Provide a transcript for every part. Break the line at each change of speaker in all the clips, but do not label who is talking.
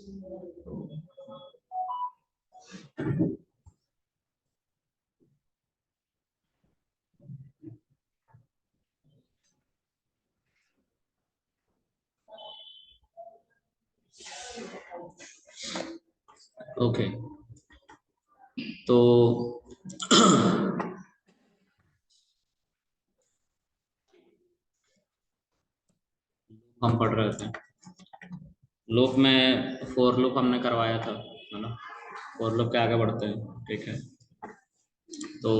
Okay, तो हम पढ़ रहे थे लूप में, फोर लूप हमने करवाया था, है ना। फोर लूप के आगे बढ़ते हैं, ठीक है। तो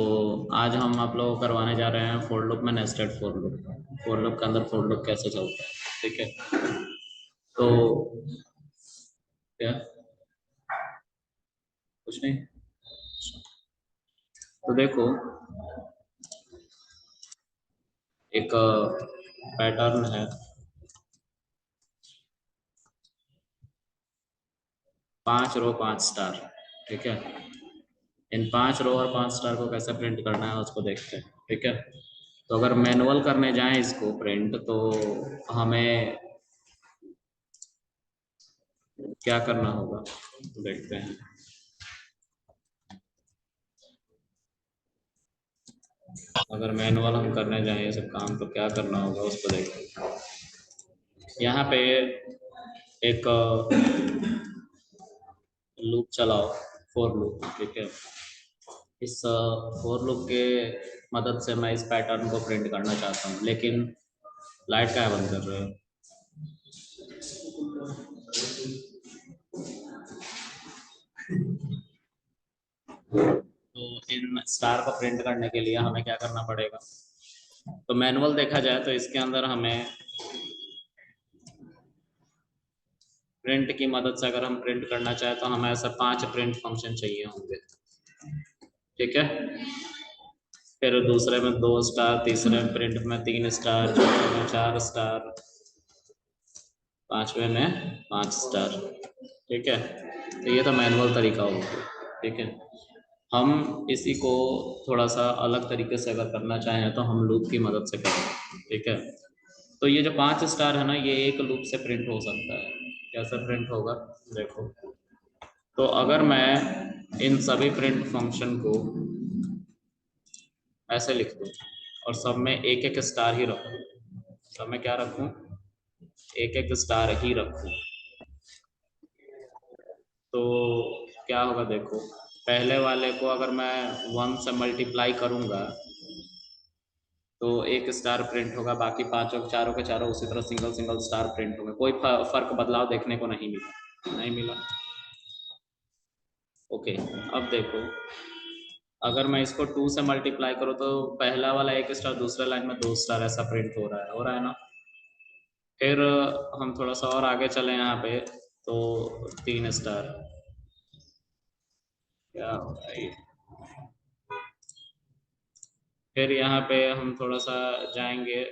आज हम आप लोगों को करवाने जा रहे हैं फोर लूप में nested for loop. For loop के अंदर फोर लूप कैसे चलता है, ठीक है। तो क्या, कुछ नहीं। तो देखो, एक पैटर्न है, 5 रो 5 स्टार, ठीक है। इन 5 रो और 5 स्टार को कैसे प्रिंट करना है उसको देखते हैं, ठीक है। तो अगर मैनुअल करने जाएं इसको प्रिंट, तो हमें क्या करना होगा, देखते हैं। अगर मैनुअल हम करने जाएं ये सब काम, तो क्या करना होगा उसको देखते हैं। यहाँ पे एक लूप चलाओ, फोर लूप, ठीक है। इस फोर लूप के मदद से मैं इस पैटर्न को प्रिंट करना चाहता हूँ, लेकिन लाइट क्या बंद कर रहे हो। तो इन स्टार को प्रिंट करने के लिए हमें क्या करना पड़ेगा। तो मैनुअल देखा जाए तो इसके अंदर हमें प्रिंट की मदद से अगर हम प्रिंट करना चाहें तो हमें ऐसे 5 प्रिंट फंक्शन चाहिए होंगे, ठीक है। फिर दूसरे में 2 स्टार, तीसरे में प्रिंट में 3 स्टार, चौथे में 4 स्टार, पांचवे में 5 स्टार, ठीक है। तो ये तो मैनुअल तरीका होगा, ठीक है। हम इसी को थोड़ा सा अलग तरीके से अगर करना चाहें तो हम लूप की मदद से करेंगे, ठीक है। तो ये जो 5 स्टार है ना, ये एक लूप से प्रिंट हो सकता है। कैसे प्रिंट होगा, देखो। तो अगर मैं इन सभी प्रिंट फंक्शन को ऐसे लिख दूं और सब में एक एक स्टार ही रखूं, सब में क्या रखूं, एक एक स्टार ही रखूं, तो क्या होगा देखो। पहले वाले को अगर मैं 1 से मल्टीप्लाई करूंगा तो 1 स्टार प्रिंट होगा, बाकी पांचों चारों के चारों उसी तरह सिंगल सिंगल स्टार प्रिंट होंगे, कोई फर्क बदलाव देखने को नहीं मिला, नहीं मिला। ओके, अब देखो, अगर मैं इसको 2 से मल्टीप्लाई करूँ तो पहला वाला 1 स्टार, दूसरे लाइन में 2 स्टार, ऐसा प्रिंट हो रहा है ना। फिर हम थोड़ा सा और आगे चले यहाँ पे, तो 3 स्टार, क्या हो रहा है ये। फिर यहाँ पे हम थोड़ा सा जाएंगे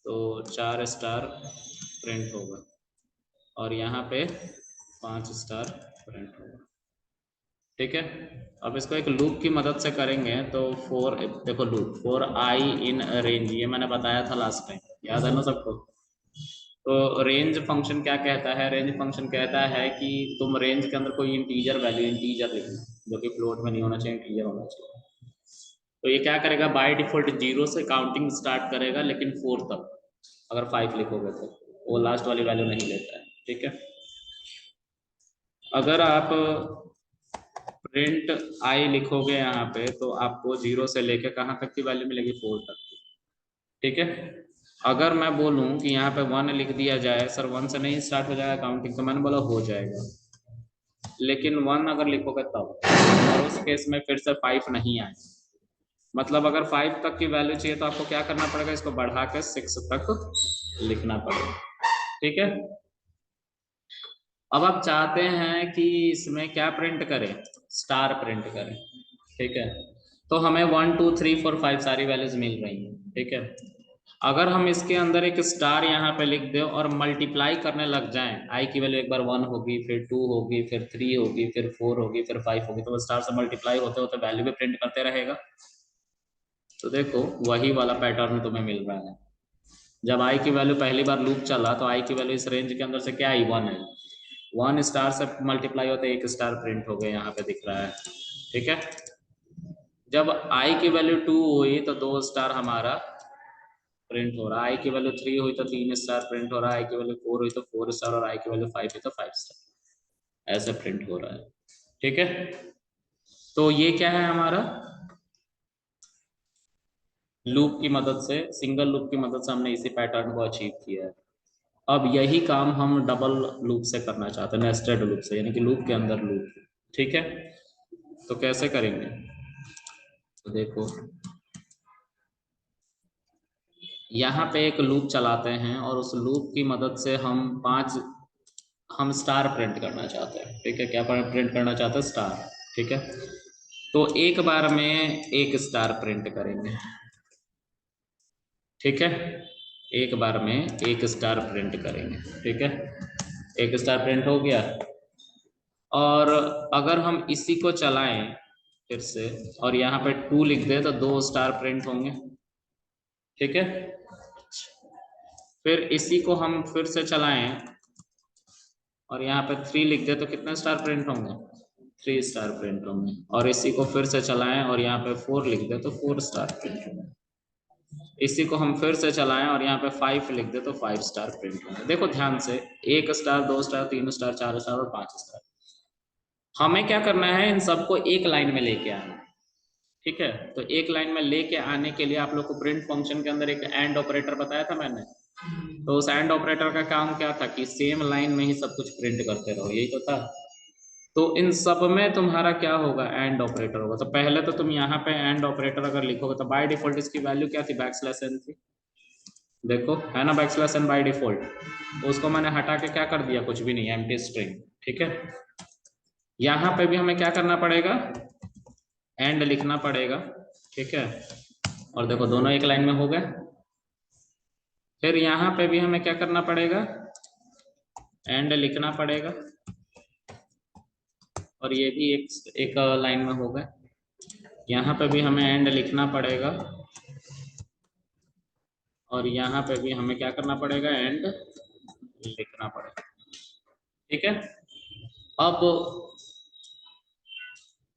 तो 4 स्टार प्रिंट होगा, और यहाँ पे 5 स्टार प्रिंट होगा, ठीक है। अब इसको एक लूप की मदद से करेंगे तो फोर, देखो loop for I in range, ये मैंने बताया था लास्ट टाइम, याद है ना सबको। तो रेंज फंक्शन क्या कहता है, रेंज फंक्शन कहता है कि तुम रेंज के अंदर कोई इंटीजर वैल्यू, इंटीजर लिखना, जो कि फ्लोट में नहीं होना चाहिए, इंटीजर होना चाहिए। तो ये क्या करेगा, बाय डिफॉल्ट 0 से काउंटिंग स्टार्ट करेगा, लेकिन 4 तक। अगर 5 लिखोगे तो वो लास्ट वाली वैल्यू नहीं लेता है, ठीक है। अगर आप प्रिंट आई लिखोगे यहाँ पे तो आपको 0 से लेके कहाँ तक की वैल्यू मिलेगी, 4 तक की, ठीक है। अगर मैं बोलूँ कि यहाँ पे 1 लिख दिया जाए, सर 1 से नहीं स्टार्ट हो जाएगा काउंटिंग, तो मैंने बोला हो जाएगा, लेकिन 1 अगर लिखोगे तब, और उस केस में फिर से 5 नहीं आए। मतलब अगर 5 तक की वैल्यू चाहिए तो आपको क्या करना पड़ेगा, इसको बढ़ा के 6 तक लिखना पड़ेगा, ठीक है। अब आप चाहते हैं कि इसमें क्या प्रिंट करें, स्टार प्रिंट करें, ठीक है। तो हमें 1 2 3 4 5 सारी वैल्यूज मिल रही हैं, ठीक है। अगर हम इसके अंदर एक स्टार यहाँ पे लिख दें और मल्टीप्लाई करने लग जाएं, आई की वैल्यू एक बार 1 होगी, फिर 2 होगी, फिर 3 होगी, फिर 4 होगी, फिर 5 होगी, तो वो स्टार से मल्टीप्लाई होते होते वैल्यू भी प्रिंट करते रहेगा। तो देखो वही वाला पैटर्न तुम्हें मिल रहा है, जब आई की वैल्यू पहली बार लूप चला तो आई की वैल्यू इस रेंज के अंदर से क्या आई, 1 आई। 1 स्टार से मल्टीप्लाई होते 1 स्टार प्रिंट हो गए, यहाँ पे दिख रहा है। ठीक है, जब आई की वैल्यू 2 हुई तो 2 स्टार हमारा प्रिंट हो रहा है, आई की वैल्यू 3 हुई तो 3 स्टार प्रिंट हो रहा है, आई की वैल्यू 4 हुई तो 4 स्टार, और आई की वैल्यू 5 हुई तो 5 स्टार, ऐसे प्रिंट हो रहा है। ठीक है, तो ये क्या है हमारा, लूप की मदद से, सिंगल लूप की मदद से हमने इसी पैटर्न को अचीव किया है। अब यही काम हम डबल लूप से करना चाहते हैं, नेस्टेड लूप से, यानी कि लूप के अंदर लूप। ठीक है, तो कैसे करेंगे, तो देखो यहाँ पे एक लूप चलाते हैं और उस लूप की मदद से हम स्टार प्रिंट करना चाहते हैं। ठीक है, क्या प्रिंट करना चाहते हैं, स्टार। ठीक है, तो एक बार में एक स्टार प्रिंट करेंगे। ठीक है, एक बार में एक स्टार प्रिंट करेंगे। ठीक है, एक स्टार प्रिंट हो गया, और अगर हम इसी को चलाएं फिर से और यहाँ पे 2 लिख दें तो 2 स्टार प्रिंट होंगे। ठीक है, फिर इसी को हम फिर से चलाएं और यहाँ पे 3 लिख दें तो कितने स्टार प्रिंट होंगे, 3 स्टार प्रिंट होंगे, और इसी को फिर से चलाएं और यहाँ पे 4 लिख दें तो 4 स्टार प्रिंट होंगे। इसी को हम फिर से चलाएं और यहाँ पे 5 लिख दे तो 5 स्टार प्रिंट होंगे। देखो ध्यान से, 1 स्टार, 2 स्टार, 3 स्टार, 4 स्टार और 5 स्टार। हमें क्या करना है, इन सबको एक लाइन में लेके आना है। ठीक है, तो एक लाइन में लेके आने के लिए आप लोग को प्रिंट फंक्शन के अंदर एक एंड ऑपरेटर बताया था मैंने। तो उस एंड ऑपरेटर का काम क्या था कि सेम लाइन में ही सब कुछ प्रिंट करते रहो, यही तो था। तो इन सब में तुम्हारा क्या होगा, एंड ऑपरेटर होगा। तो पहले तो तुम यहाँ पे एंड ऑपरेटर अगर लिखोगे तो बाय डिफॉल्ट इसकी वैल्यू क्या थी, बैकस्लैश एन थी। देखो है ना, बैकस्लैश एन बाय डिफॉल्ट। तो उसको मैंने हटा के क्या कर दिया, कुछ भी नहीं, एम्प्टी स्ट्रिंग। ठीक है, यहाँ पे भी हमें क्या करना पड़ेगा, एंड लिखना पड़ेगा। ठीक है, और देखो दोनों एक लाइन में हो गए। फिर यहाँ पे भी हमें क्या करना पड़ेगा, एंड लिखना पड़ेगा, और ये भी एक लाइन में हो गए। यहाँ पे भी हमें एंड लिखना पड़ेगा, और यहाँ पे भी हमें क्या करना पड़ेगा, एंड लिखना पड़ेगा। ठीक है, अब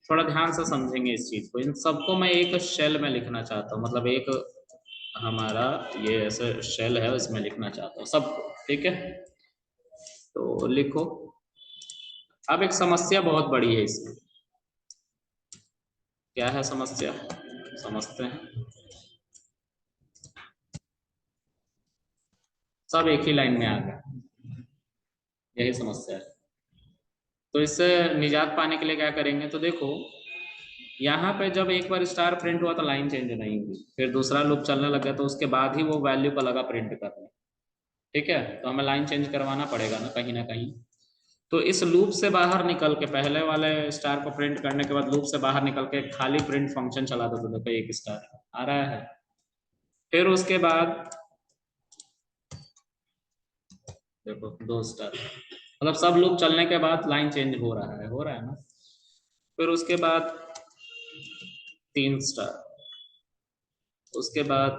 थोड़ा ध्यान से समझेंगे इस चीज को। इन सबको मैं एक शेल में लिखना चाहता हूँ, मतलब एक हमारा ये ऐसे शेल है उसमें लिखना चाहता हूँ सबको। ठीक है, तो लिखो। अब एक समस्या बहुत बड़ी है इसमें। क्या है समस्या, समझते हैं। सब एक ही लाइन में आ गए, यही समस्या है। तो इससे निजात पाने के लिए क्या करेंगे, तो देखो यहाँ पे जब एक बार स्टार प्रिंट हुआ तो लाइन चेंज नहीं हुई, फिर दूसरा लूप चलने लगा तो उसके बाद ही वो वैल्यू को लगा प्रिंट करने। ठीक है, तो हमें लाइन चेंज करवाना पड़ेगा ना कहीं। तो इस लूप से बाहर निकल के, पहले वाले स्टार को प्रिंट करने के बाद लूप से बाहर निकल के खाली प्रिंट फंक्शन चला दो, तो देखो एक स्टार आ रहा है। फिर उसके बाद देखो 2 स्टार, मतलब सब लूप चलने के बाद लाइन चेंज हो रहा है ना। फिर उसके बाद 3 स्टार, उसके बाद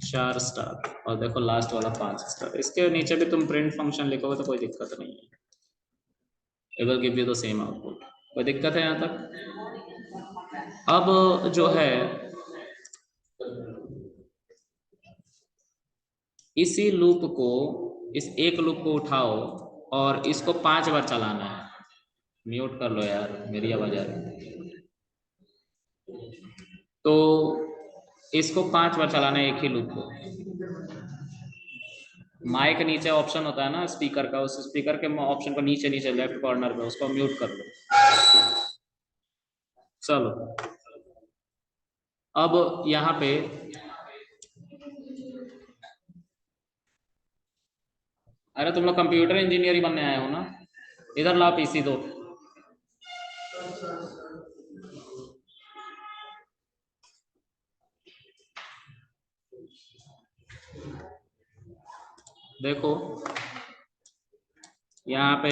4 स्टार, और देखो लास्ट वाला 5 स्टार। इसके नीचे भी तुम प्रिंट फंक्शन लिखोगे तो कोई दिक्कत नहीं है, it will give you the same output. कोई दिक्कत है यहाँ तक। अब जो है इसी लूप को, इस एक लूप को उठाओ और इसको 5 बार चलाना है। म्यूट कर लो यार, मेरी आवाज आ रही है। तो इसको 5 बार चलाना है एक ही लूप को। माइक नीचे ऑप्शन होता है ना स्पीकर का, उस स्पीकर के ऑप्शन को नीचे नीचे लेफ्ट कॉर्नर पे उसको म्यूट कर लो। चलो, अब यहाँ पे अरे तुम लोग कंप्यूटर इंजीनियर ही बनने आए हो ना, इधर लाओ पीसी दो। देखो यहाँ पे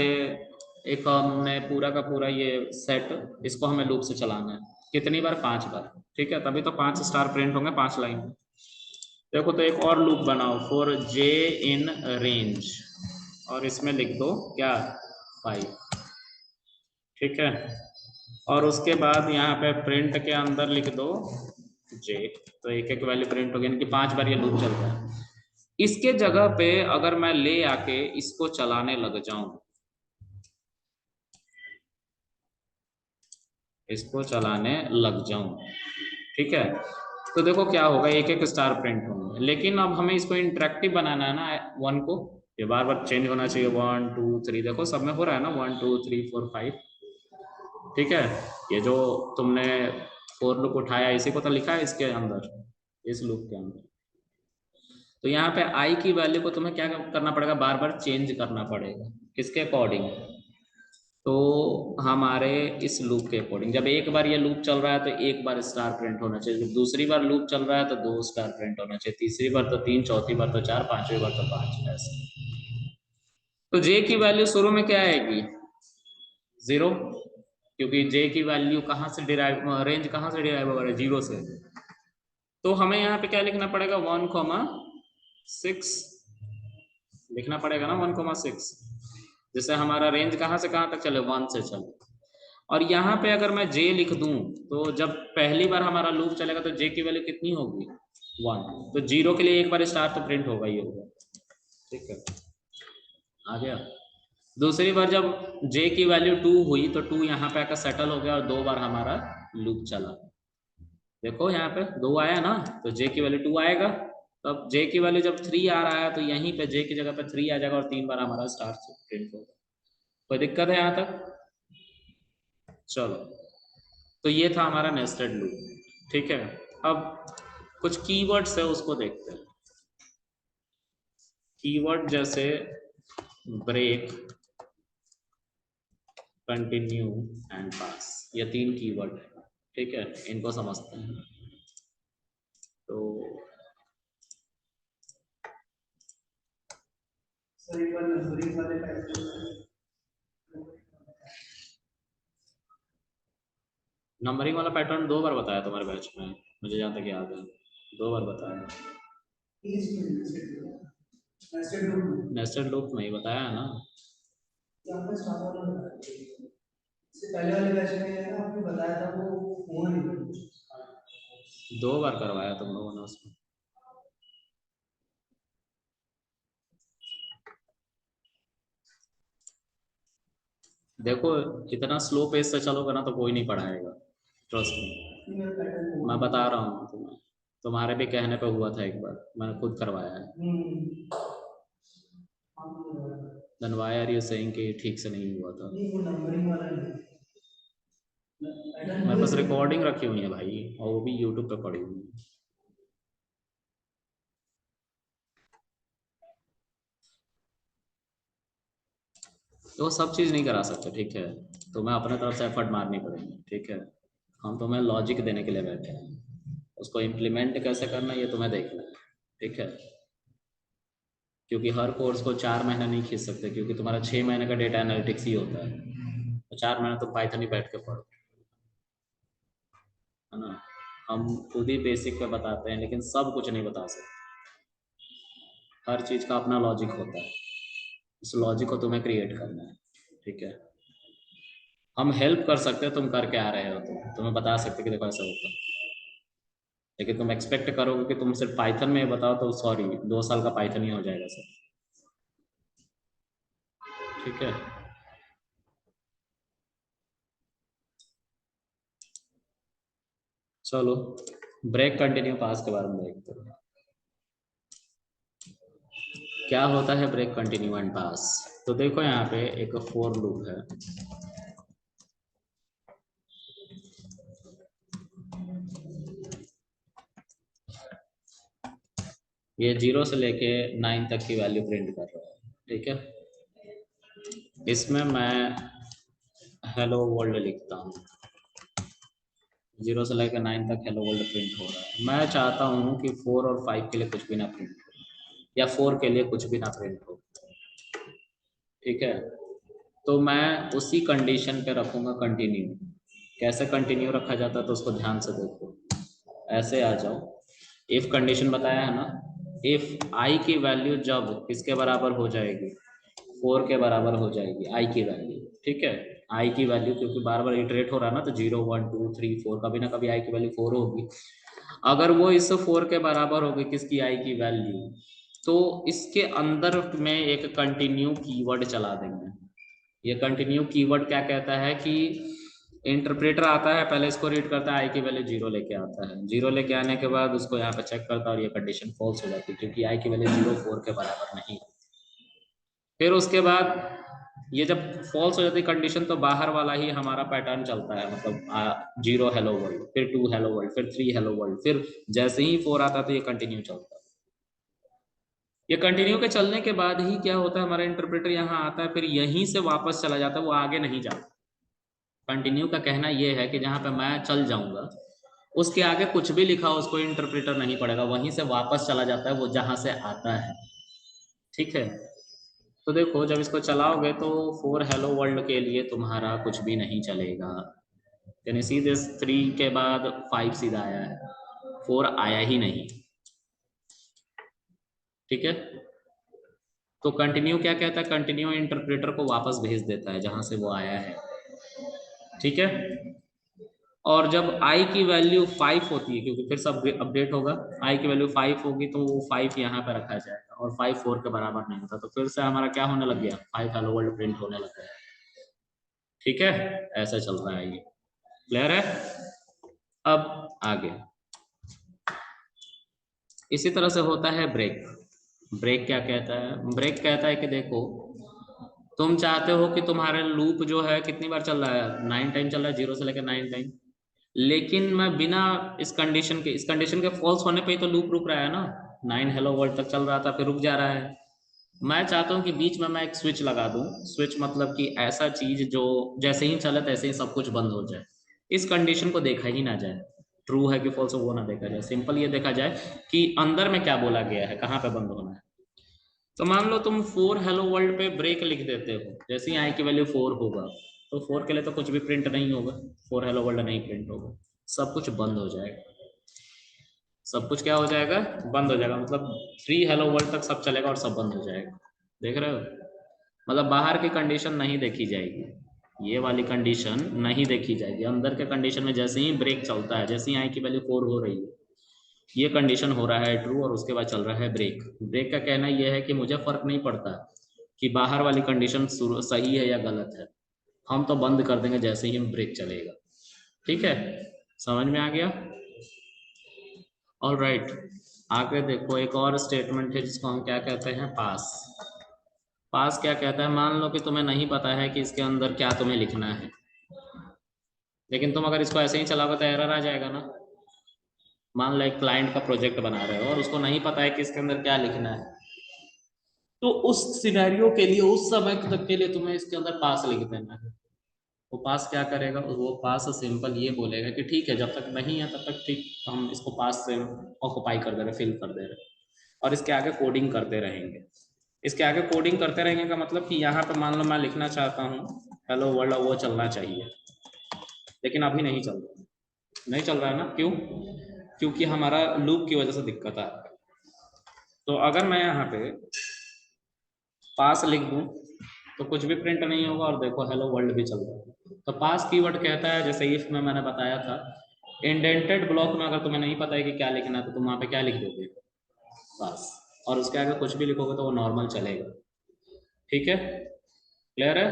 एक हमने पूरा का पूरा ये सेट, इसको हमें लूप से चलाना है कितनी बार, 5 बार। ठीक है, तभी तो 5 स्टार प्रिंट होंगे 5 लाइन। देखो तो एक और लूप बनाओ फॉर जे इन रेंज, और इसमें लिख दो क्या 5, ठीक है। और उसके बाद यहाँ पे प्रिंट के अंदर लिख दो जे, तो एक एक वैल्यू प्रिंट हो गया, यानी कि 5 बार ये लूप चल रहा है। इसके जगह पे अगर मैं ले आके इसको चलाने लग जाऊं, इसको चलाने लग जाऊं, ठीक है, तो देखो क्या होगा, एक एक स्टार प्रिंट होंगे। लेकिन अब हमें इसको इंटरेक्टिव बनाना है ना, वन को, ये बार बार चेंज होना चाहिए, 1 2 3, देखो सब में हो रहा है ना 1 2 3 4 5, ठीक है। ये जो तुमने फोर लूप उठाया इसी को तो लिखा है इसके अंदर, इस लूप के अंदर। तो यहाँ पे आई की वैल्यू को तुम्हें क्या करना पड़ेगा, बार बार चेंज करना पड़ेगा, किसके अकॉर्डिंग, तो हमारे इस लूप के अकॉर्डिंग। जब एक बार ये लूप चल रहा है तो एक बार स्टार प्रिंट होना चाहिए, जब दूसरी बार लूप चल रहा है तो 2 स्टार प्रिंट होना चाहिए, तीसरी बार तो 3, चौथी बार तो 4, पांचवी बार तो 5, ऐसे। तो जे की वैल्यू शुरू में क्या आएगी, 0, क्योंकि जे की वैल्यू कहाँ से डिराइव, रेंज कहाँ से डिराइव हो रहा है, 0 से। तो हमें यहाँ पे क्या लिखना पड़ेगा, 1,6 लिखना पड़ेगा ना, 1,6, जिससे हमारा रेंज कहाँ से कहाँ तक चले, 1 से चले। और यहाँ पे अगर मैं जे लिख दूं, तो जब पहली बार हमारा लूप चलेगा तो जे की वैल्यू कितनी होगी, 1, तो 0 के लिए एक बार स्टार तो प्रिंट होगा ही होगा, ठीक है, आ गया। दूसरी बार जब जे की वैल्यू 2 हुई तो 2 यहाँ पे आकर सेटल हो गया और 2 बार हमारा लूप चला। देखो यहाँ पे 2 आया ना, तो जे की वैल्यू 2 आएगा। तब जे की वैल्यू जब 3 आ रहा है तो यहीं पे जे की जगह पे 3 आ जाएगा और 3 बार हमारा स्टार प्रिंट होगा। कोई दिक्कत है यहाँ तक, चलो। तो ये था हमारा नेस्टेड लूप, ठीक है। अब कुछ कीवर्ड्स है उसको देखते हैं। कीवर्ड जैसे ब्रेक, कंटिन्यू एंड पास, ये 3 कीवर्ड है, ठीक है, इनको समझते हैं। तो नंबरिंग वाला पैटर्न 2 बार बताया तुम्हारे बैच में, मुझे जहाँ तक याद है 2 बार बताया। नेस्टेड लूप में ही बताया है ना, पहले वाले बैच में ना आपने बताया था, वो हुआ नहीं, 2 बार करवाया तुम लोगों ने उसमें। देखो इतना स्लो पेस से चलोगे ना तो कोई नहीं पढ़ाएगा, ट्रस्ट में, मैं बता रहा हूँ तुम्हें, तुम्हारे भी कहने पे हुआ था एक बार, मैंने खुद करवाया है। Then why are you saying कि ठीक से नहीं हुआ था, मेरे पास रिकॉर्डिंग रखी हुई है भाई, और वो भी यूट्यूब पे पड़ी हुई है। तो वो सब चीज़ नहीं करा सकते, ठीक है, तो मैं अपने तरफ से एफर्ट मारनी पड़ेगी, ठीक है। हम तुम्हें लॉजिक देने के लिए बैठे हैं, उसको इम्प्लीमेंट कैसे करना ये तुम्हें देखना है, ठीक है। क्योंकि हर कोर्स को 4 महीने नहीं खींच सकते, क्योंकि तुम्हारा 6 महीने का डेटा एनालिटिक्स ही होता है, तो 4 महीने तुम पाइथन ही बैठ के पढ़ो, है ना। हम खुद ही बेसिक पे बताते हैं लेकिन सब कुछ नहीं बता सकते, हर चीज़ का अपना लॉजिक होता है, उस लॉजिक को तुम्हें क्रिएट करना है, ठीक है। हम हेल्प कर सकते हैं, तुम करके आ रहे हो तो तुम्हें बता सकते कि देखो ऐसा होता है, लेकिन तुम एक्सपेक्ट करोगे कि तुम सिर्फ पाइथन में बताओ तो सॉरी, 2 साल का पाइथन ही हो जाएगा सर, ठीक है। चलो ब्रेक कंटिन्यू पास के बारे में देखते हैं, क्या होता है ब्रेक कंटिन्यू एंड पास। तो देखो यहाँ पे एक फोर लूप है, ये 0 से लेके 9 तक की वैल्यू प्रिंट कर रहा है, ठीक है। इसमें मैं हेलो वर्ल्ड लिखता हूँ, 0 से लेकर 9 तक हेलो वर्ल्ड प्रिंट हो रहा है। मैं चाहता हूँ कि 4 और 5 के लिए कुछ भी ना प्रिंट हो, या 4 के लिए कुछ भी ना प्रिंट हो, ठीक है। तो मैं उसी कंडीशन पे रखूंगा कंटिन्यू। कैसे कंटिन्यू रखा जाता है तो उसको ध्यान से देखो, ऐसे आ जाओ, इफ कंडीशन बताया है ना, इफ आई की वैल्यू जब किसके बराबर हो जाएगी, 4 के बराबर हो जाएगी आई की वैल्यू, ठीक है। आई की वैल्यू क्योंकि बार बार इटरेट हो रहा है ना, तो 0 1 2 3 4 कभी ना कभी आई की वैल्यू 4 होगी। अगर वो इस 4 के बराबर होगी किसकी, आई की वैल्यू, तो इसके अंदर में एक कंटिन्यू कीवर्ड चला देंगे। ये कंटिन्यू कीवर्ड क्या कहता है कि इंटरप्रेटर आता है, पहले इसको रीड करता है, आई की वैल्यू 0 लेके आता है, 0 लेके आने के बाद उसको यहाँ पे चेक करता है और ये कंडीशन फॉल्स हो जाती है क्योंकि आई की वैल्यू 0 4 के बराबर नहीं। फिर उसके बाद ये जब फॉल्स हो जाती है कंडीशन, तो बाहर वाला ही हमारा पैटर्न चलता है, मतलब 0 हेलो वर्ल्ड, फिर 2 हेलो वर्ल्ड, फिर 3 हेलो वर्ल्ड, फिर जैसे ही 4 आता है तो ये कंटिन्यू चलता है। ये कंटिन्यू के चलने के बाद ही क्या होता है, हमारा इंटरप्रेटर यहाँ आता है, फिर यहीं से वापस चला जाता है, वो आगे नहीं जाता। कंटिन्यू का कहना यह है कि जहाँ पे मैं चल जाऊंगा उसके आगे कुछ भी लिखा हो उसको इंटरप्रेटर नहीं पड़ेगा, वहीं से वापस चला जाता है वो जहाँ से आता है, ठीक है। तो देखो जब इसको चलाओगे तो 4 हेलो वर्ल्ड के लिए तुम्हारा कुछ भी नहीं चलेगा, यानी सीधे 3 के बाद 5 सीधा आया है, 4 आया ही नहीं, ठीक है। तो कंटिन्यू क्या कहता है, कंटिन्यू इंटरप्रेटर को वापस भेज देता है जहां से वो आया है, ठीक है। और जब आई की वैल्यू 5 होती है, क्योंकि फिर सब अपडेट होगा, आई की वैल्यू 5 होगी तो वो 5 यहाँ पे रखा जाएगा, और 5 4 के बराबर नहीं होता, तो फिर से हमारा क्या होने लग गया, 5 हेलो वर्ल्ड प्रिंट होने लग गया, ठीक है। ऐसा चल रहा है, ये क्लियर है। अब आगे इसी तरह से होता है ब्रेक। ब्रेक क्या कहता है, ब्रेक कहता है कि देखो तुम चाहते हो कि तुम्हारा लूप जो है कितनी बार चल रहा है, 9 टाइम चल रहा है, 0 से लेकर 9 टाइम, लेकिन मैं बिना इस कंडीशन के फॉल्स होने पे ही तो लूप रुक रहा है ना, 9 हेलो वर्ल्ड तक चल रहा था फिर रुक जा रहा है। मैं चाहता हूँ कि बीच में मैं एक स्विच लगा दूं, स्विच मतलब कि ऐसा चीज जो जैसे ही चले तैसे ही सब कुछ बंद हो जाए, इस कंडीशन को देखा ही ना जाए, ट्रू है कि फॉल्स है वो ना देखा जाए, सिंपल ये देखा जाए कि अंदर में क्या बोला गया है, कहाँ पे बंद होना है। तो मान लो तुम 4 हेलो वर्ल्ड पे ब्रेक लिख देते हो, जैसे ही आई की वैल्यू 4 होगा तो 4 के लिए तो कुछ भी प्रिंट नहीं होगा, 4 हेलो वर्ल्ड नहीं प्रिंट होगा, सब कुछ बंद हो जाएगा, सब कुछ क्या हो जाएगा, बंद हो जाएगा, मतलब 3 हेलो वर्ल्ड तक सब चलेगा और सब बंद हो जाएगा, देख रहे हो। मतलब बाहर की कंडीशन नहीं देखी जाएगी, ये वाली कंडीशन नहीं देखी जाएगी, अंदर के कंडीशन में जैसे ही ब्रेक चलता है, जैसे ही आई की वैल्यू 4 हो रही है, ये कंडीशन हो रहा है ट्रू और उसके बाद चल रहा है ब्रेक। ब्रेक का कहना यह है कि मुझे फर्क नहीं पड़ता कि बाहर वाली कंडीशन सही है या गलत है, हम तो बंद कर देंगे जैसे ही हम ब्रेक चलेगा, ठीक है। समझ में आ गया, ऑल राइट। आगे देखो एक और स्टेटमेंट है जिसको हम क्या कहते हैं, पास। पास क्या कहता है, मान लो कि तुम्हें नहीं पता है कि इसके अंदर क्या तुम्हें लिखना है, लेकिन तुम अगर इसको ऐसे ही चलाओगे तो एरर आ जाएगा ना। मान लो एक क्लाइंट का प्रोजेक्ट बना रहे हो और उसको नहीं पता है कि इसके अंदर क्या लिखना है, तो उस सिनेरियो के लिए उस समय तक के लिए तुम्हें इसके अंदर पास लिख देना है। वो पास क्या करेगा, वो पास सिंपल ये बोलेगा कि ठीक है जब तक नहीं है तब तक ठीक, हम इसको पास से ऑक्युपाई कर दे रहे, फिल कर दे रहे, और इसके आगे कोडिंग करते रहेंगे। इसके आगे कोडिंग करते रहेंगे का मतलब कि यहाँ पे मान लो मैं लिखना चाहता हूँ हेलो वर्ल्ड, वो चलना चाहिए, लेकिन अभी नहीं चल रहा, नहीं चल रहा है ना, क्यों, क्योंकि हमारा लूप की वजह से दिक्कत आ रहा है। तो अगर मैं यहाँ पे पास लिख दूं तो कुछ भी प्रिंट नहीं होगा, और देखो हेलो वर्ल्ड भी चल रहा है। तो पास कीवर्ड कहता है, जैसे इफ में मैंने बताया था, इंडेंटेड ब्लॉक में अगर तुम्हें नहीं पता है कि क्या लिखना है तो तुम वहां पे क्या लिख दोगे, पास, और उसके आगे कुछ भी लिखोगे तो वो नॉर्मल चलेगा, ठीक है, क्लियर है।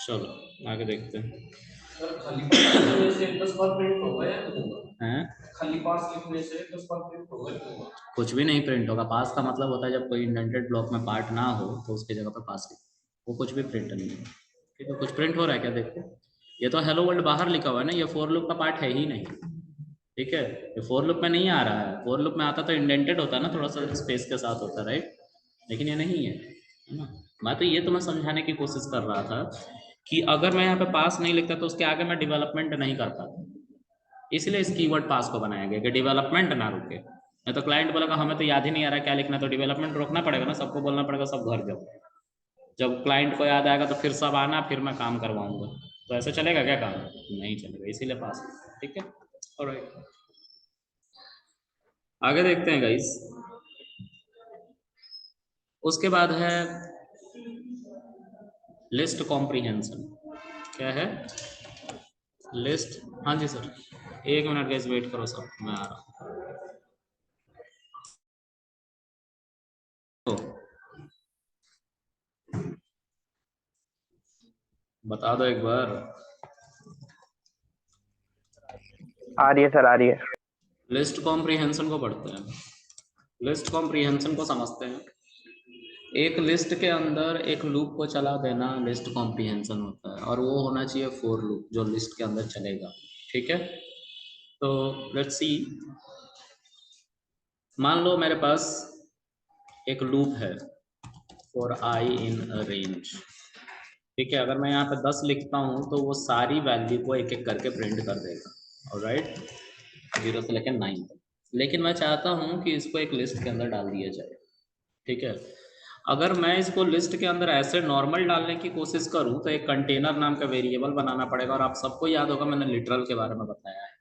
चलो आगे देखते हैं।
सर खाली पास लिखने से 10 बार प्रिंट होगा या नहीं होगा?
हैं,
खाली पास लिखने से 10 बार प्रिंट होगा या नहीं होगा?
कुछ भी नहीं प्रिंट होगा, पास का मतलब होता है जब कोई इंडेंटेड ब्लॉक में पार्ट ना हो तो उसकी जगह पे पास लिखो, वो कुछ भी प्रिंट नहीं है, ठीक है। कुछ प्रिंट हो रहा है क्या, देखो ये तो हेलो वर्ल्ड बाहर लिखा हुआ है ना, ये फोर लूप का पार्ट है ही नहीं, ठीक है। ये फोर लूप में नहीं आ रहा है, फोर लूप में आता तो इंडेंटेड होता ना, थोड़ा सा स्पेस के साथ होता, राइट, लेकिन ये नहीं है ना। मैं तो ये तुम्हें समझाने की कोशिश कर रहा था कि अगर मैं यहाँ पे पास नहीं लिखता तो उसके आगे मैं डेवलपमेंट नहीं कर पाता, इसलिए इस कीवर्ड पास को बनाया गया कि डेवलपमेंट ना रुके। नहीं तो क्लाइंट बोलेगा हमें तो याद ही नहीं आ रहा क्या लिखना, तो डेवलपमेंट रोकना पड़ेगा ना, सबको बोलना पड़ेगा सब घर जाओ, जब क्लाइंट को याद आएगा तो फिर सब आना, फिर मैं काम करवाऊंगा, तो ऐसे चलेगा क्या काम, नहीं चलेगा, इसीलिए पास, ठीक है, ऑलराइट। आगे देखते हैं गाइस। उसके बाद है लिस्ट कॉम्प्रिहेंशन। क्या है? लिस्ट। हाँ जी सर, एक मिनट गाइस वेट करो सर, मैं आ रहा हूँ। तो बता दो एक बार।
आ रही है सर, आ रही है।
लिस्ट कॉम्प्रिहेंशन को पढ़ते हैं, लिस्ट कॉम्प्रिहेंशन को समझते हैं। एक लिस्ट के अंदर एक लूप को चला देना लिस्ट कॉम्प्रिहेंशन होता है, और वो होना चाहिए फॉर लूप जो लिस्ट के अंदर चलेगा। ठीक है, तो लेट्स सी। मान लो मेरे पास एक लूप है for I in a range. ठीक है, अगर मैं यहाँ पे 10 लिखता हूँ तो वो सारी वैल्यू को एक एक करके प्रिंट कर देगा। ऑलराइट, 0 से लेकर 9 तक। लेकिन मैं चाहता हूँ कि इसको एक लिस्ट के अंदर डाल दिया जाए। ठीक है, अगर मैं इसको लिस्ट के अंदर ऐसे नॉर्मल डालने की कोशिश करूँ तो एक कंटेनर नाम का वेरिएबल बनाना पड़ेगा, और आप सबको याद होगा मैंने लिटरल के बारे में बताया है।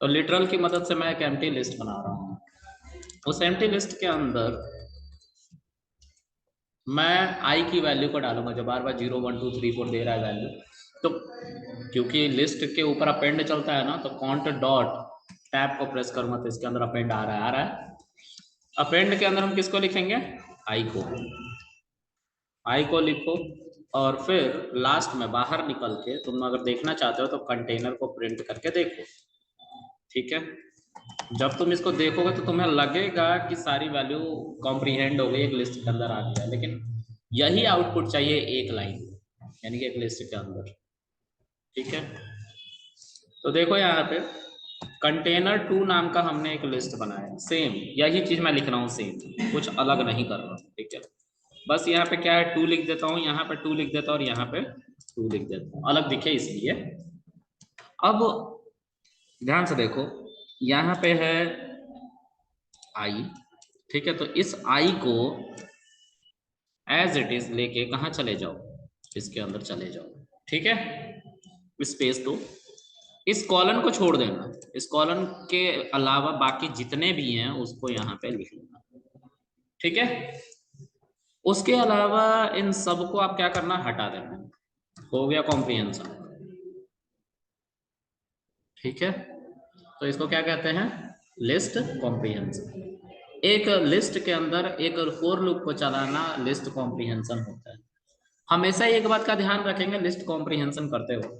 तो लिटरल की मदद से मैं एक एम्प्टी लिस्ट बना रहा हूँ। उस एम्प्टी लिस्ट के अंदर मैं आई की वैल्यू को डालूंगा, जो बार बार 0 1 2 3 4 दे रहा है वैल्यू। तो क्योंकि लिस्ट के ऊपर अपेंड चलता है ना, तो काउंट डॉट टैब को प्रेस करूंगा तो इसके अंदर अपेंड आ रहा है, अपेंड के अंदर हम किसको लिखेंगे? आई को। आई को लिखो, और फिर लास्ट में बाहर निकल के तुम अगर देखना चाहते हो तो कंटेनर को प्रिंट करके देखो। ठीक है, जब तुम इसको देखोगे तो तुम्हें लगेगा कि सारी वैल्यू कॉम्प्रीहेंड हो गई, एक लिस्ट के अंदर आ गया, लेकिन यही आउटपुट चाहिए एक लाइन, यानी कि एक लिस्ट के अंदर। ठीक है, तो देखो यहाँ पे कंटेनर 2 नाम का हमने एक लिस्ट बनाया, सेम यही चीज मैं लिख रहा हूँ, सेम, कुछ अलग नहीं कर रहा हूँ। ठीक है, बस यहाँ पे क्या है, 2 लिख देता हूँ, यहाँ पे 2 लिख देता हूँ, और यहाँ पे 2 लिख देता हूँ, अलग दिखे इसलिए। अब ध्यान से देखो, यहाँ पे है आई। ठीक है, तो इस आई को एज इट इज लेके कहाँ चले जाओ, इसके अंदर चले जाओ। ठीक है, स्पेस दो, इस कॉलन को छोड़ देना, इस कॉलन के अलावा बाकी जितने भी हैं उसको यहाँ पे लिख लेना। ठीक है, उसके अलावा इन सबको आप क्या करना, हटा देना। हो गया कॉम्प्रिहेंशन। ठीक है, तो इसको क्या कहते हैं, लिस्ट कॉम्प्रिहेंशन। एक लिस्ट के अंदर एक फॉर लूप को चलाना लिस्ट कॉम्प्रिहेंशन होता है। हमेशा एक बात का ध्यान रखेंगे लिस्ट कॉम्प्रिहेंशन करते हो,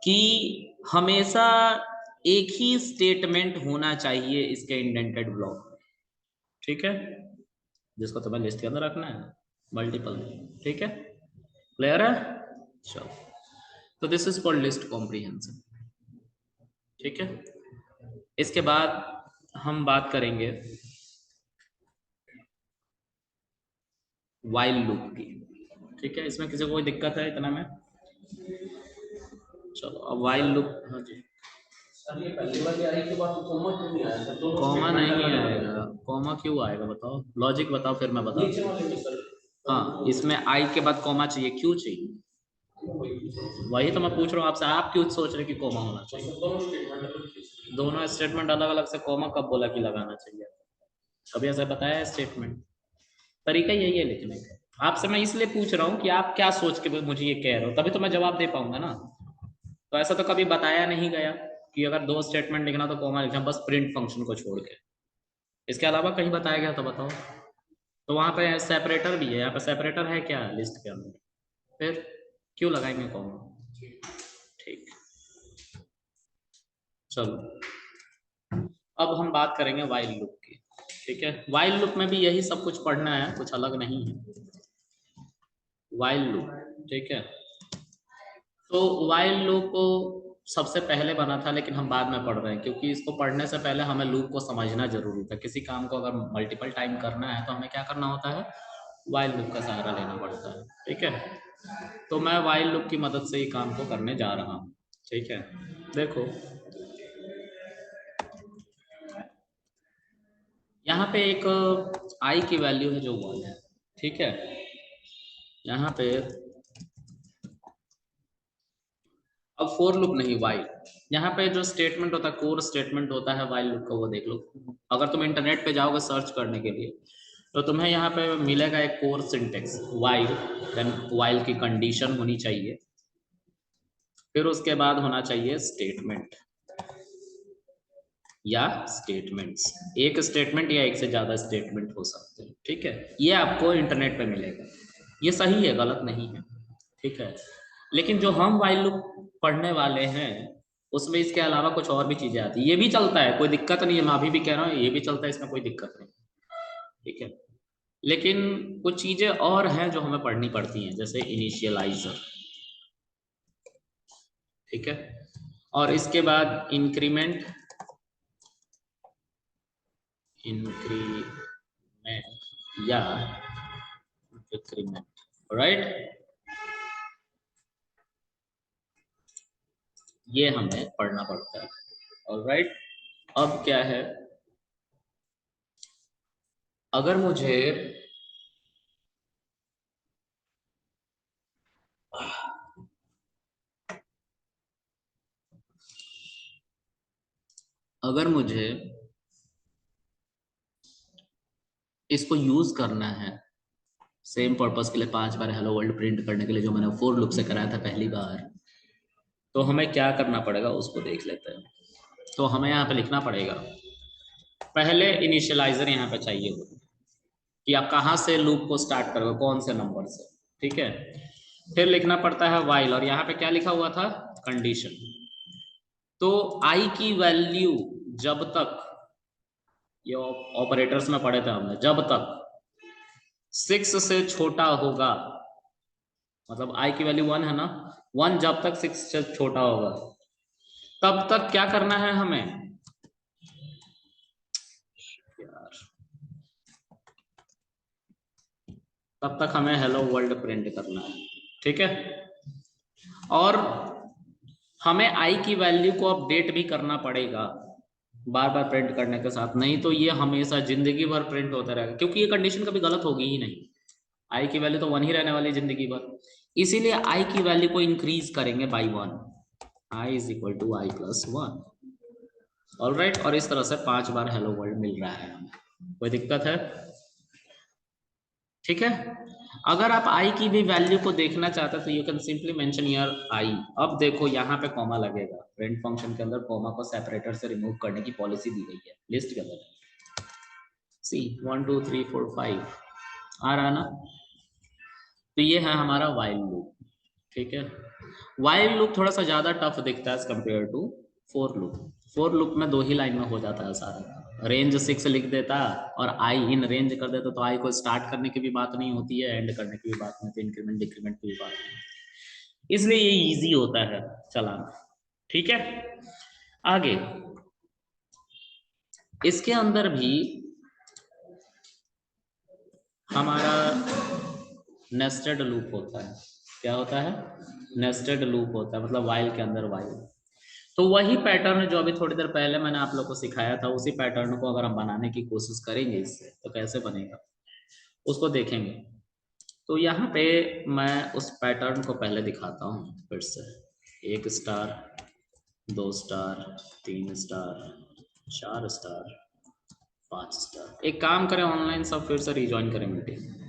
कि हमेशा एक ही स्टेटमेंट होना चाहिए इसके इंडेंटेड ब्लॉक में। ठीक है, जिसको तुम्हें लिस्ट के अंदर रखना है, मल्टीपल। ठीक है, क्लियर है? चलो, तो this is called list comprehension. ठीक है, इसके बाद हम बात करेंगे वाइल लूप की। ठीक है, इसमें किसी को कोई दिक्कत है इतना में? चलो, अब वाइल लूप। हाँ जी,
सर ये पहली वाली आई के बाद कॉमा क्यों नहीं आया सर? दोनों
कॉमा
statement
नहीं
अलग-अलग
आएगा।
हैं।
कॉमा क्यों आएगा बताओ, लॉजिक बताओ फिर मैं
नीचे
बताता हूँ।
वाले में सर।
हाँ, इसमें आई के बाद कॉमा चाहिए, क्यों चाहिए? वही तो मैं पूछ रहा हूँ आपसे, आप क्यों सोच रहे कि कॉमा होना चाहिए?
दोनों स्टेटमेंट अलग थे।
दोनों स्टेटमेंट अलग अलग से कॉमा कब बोला कि लगाना चाहिए? कभी ऐसा बताया है स्टेटमेंट? तरीका यही है लिखने का। आपसे मैं इसलिए पूछ रहा हूँ कि आप क्या सोच के मुझे ये कह रहे हो, तभी तो मैं जवाब दे पाऊंगा ना। तो ऐसा तो कभी बताया नहीं गया कि अगर 2 स्टेटमेंट लिखना तो कॉमा लिखना, बस प्रिंट फंक्शन को छोड़ के। इसके अलावा कहीं बताया गया तो बताओ। तो वहां पे सेपरेटर भी है, यहाँ पे सेपरेटर है क्या लिस्ट के अंदर? फिर क्यों लगाएंगे कॉमा? ठीक, चलो अब हम बात करेंगे वाइल लूप की। ठीक है, वाइल लूप में भी यही सब कुछ पढ़ना है, कुछ अलग नहीं है। वाइल लूप, ठीक है, तो वाइल लूप को सबसे पहले बना था, लेकिन हम बाद में पढ़ रहे हैं क्योंकि इसको पढ़ने से पहले हमें लूप को समझना जरूरी था। किसी काम को अगर मल्टीपल टाइम करना है तो हमें क्या करना होता है, वाइल लूप का सहारा लेना पड़ता है। ठीक है, तो मैं वाइल लूप की मदद से ही काम को करने जा रहा हूँ। ठीक है, देखो यहाँ पे एक आई की वैल्यू है जो 1 है। ठीक है, यहाँ पे अब फोर लूप नहीं, वाइल। यहाँ पे जो स्टेटमेंट होता है, कोर स्टेटमेंट होता है वाइल लूप का, वो देख लो। अगर तुम इंटरनेट पे जाओगे सर्च करने के लिए तो तुम्हें यहाँ पे मिलेगा एक core syntax while, then while की कंडीशन होनी चाहिए, फिर उसके बाद होना चाहिए स्टेटमेंट या स्टेटमेंट्स। एक स्टेटमेंट या एक से ज्यादा स्टेटमेंट हो सकते हैं, ठीक है। ये आपको इंटरनेट पे मिलेगा, ये सही है, गलत नहीं है, ठीक है। लेकिन जो हम वाइल लूप पढ़ने वाले हैं उसमें इसके अलावा कुछ और भी चीजें आती है। ये भी चलता है, कोई दिक्कत नहीं है, मैं अभी भी कह रहा हूँ ये भी चलता है, इसमें कोई दिक्कत नहीं, ठीक है। लेकिन कुछ चीजें और हैं जो हमें पढ़नी पड़ती हैं, जैसे इनिशियलाइजर, ठीक है। और इसके बाद इंक्रीमेंट या डिक्रीमेंट, राइट। ये हमें पढ़ना पड़ता है, ऑलराइट। अब क्या है, अगर मुझे अगर मुझे इसको यूज करना है सेम पर्पस के लिए, 5 बार हेलो वर्ल्ड प्रिंट करने के लिए, जो मैंने फोर लूप से कराया था पहली बार, तो हमें क्या करना पड़ेगा उसको देख लेते हैं। तो हमें यहाँ पे लिखना पड़ेगा, पहले इनिशियलाइजर यहाँ पे चाहिए होगा कि आप कहाँ से लूप को स्टार्ट करोगे, कौन से नंबर से, ठीक है। फिर लिखना पड़ता है वाइल, और यहाँ पे क्या लिखा हुआ था, कंडीशन। तो आई की वैल्यू जब तक, ये ऑपरेटर्स में पढ़े थे हमने, जब तक 6 से छोटा होगा, मतलब आई की वैल्यू 1 है ना, 1 जब तक 6 से छोटा होगा तब तक क्या करना है हमें यार, तब तक हमें हेलो वर्ल्ड प्रिंट करना है, ठीक है। और हमें आई की वैल्यू को अपडेट भी करना पड़ेगा बार बार प्रिंट करने के साथ, नहीं तो ये हमेशा जिंदगी भर प्रिंट होता रहेगा, क्योंकि ये कंडीशन कभी गलत होगी ही नहीं। आई की वैल्यू तो 1 ही रहने वाली जिंदगी भर, इसीलिए आई की वैल्यू को इंक्रीज करेंगे by 1, I is equal to I plus 1, alright. और इस तरह से 5 बार हेलो वर्ल्ड मिल रहा है हमें, कोई दिक्कत है, ठीक है। अगर आप आई की भी वैल्यू को देखना चाहते हैं तो you can simply mention your I. अब देखो यहाँ पे कॉमा लगेगा, प्रिंट फंक्शन के अंदर कॉमा को सेपरेटर से रिमूव करने की पॉलिसी दी गई है लिस्ट के अंदर। सी 1 2 3 4 5 आ रहा ना, तो ये है हमारा वाइल लूप, ठीक है। वाइल लूप थोड़ा सा ज्यादा टफ दिखता है as compare to for loop. For loop में 2 ही लाइन में हो जाता है सारा, रेंज 6 लिख देता और आई इन रेंज कर देता, तो आई को स्टार्ट करने की भी बात नहीं होती है, एंड करने की भी बात नहीं होती, इंक्रीमेंट डिक्रीमेंट की भी बात नहीं होती, इसलिए ये इजी होता है चलाना, ठीक है। आगे इसके अंदर भी हमारा नेस्टेड लूप होता है। क्या होता है, नेस्टेड लूप होता है, मतलब वाइल के अंदर वाइल। तो वही पैटर्न जो अभी थोड़ी देर पहले मैंने आप लोग को सिखाया था, उसी पैटर्न को अगर हम बनाने की कोशिश करेंगे इससे, तो कैसे बनेगा उसको देखेंगे। तो यहाँ पे मैं उस पैटर्न को पहले दिखाता हूँ फिर से। 1 star, 2 star, 3 star, 4 star, 5 star. एक काम करें, ऑनलाइन सब फिर से रिज्वाइन करें मीटिंग।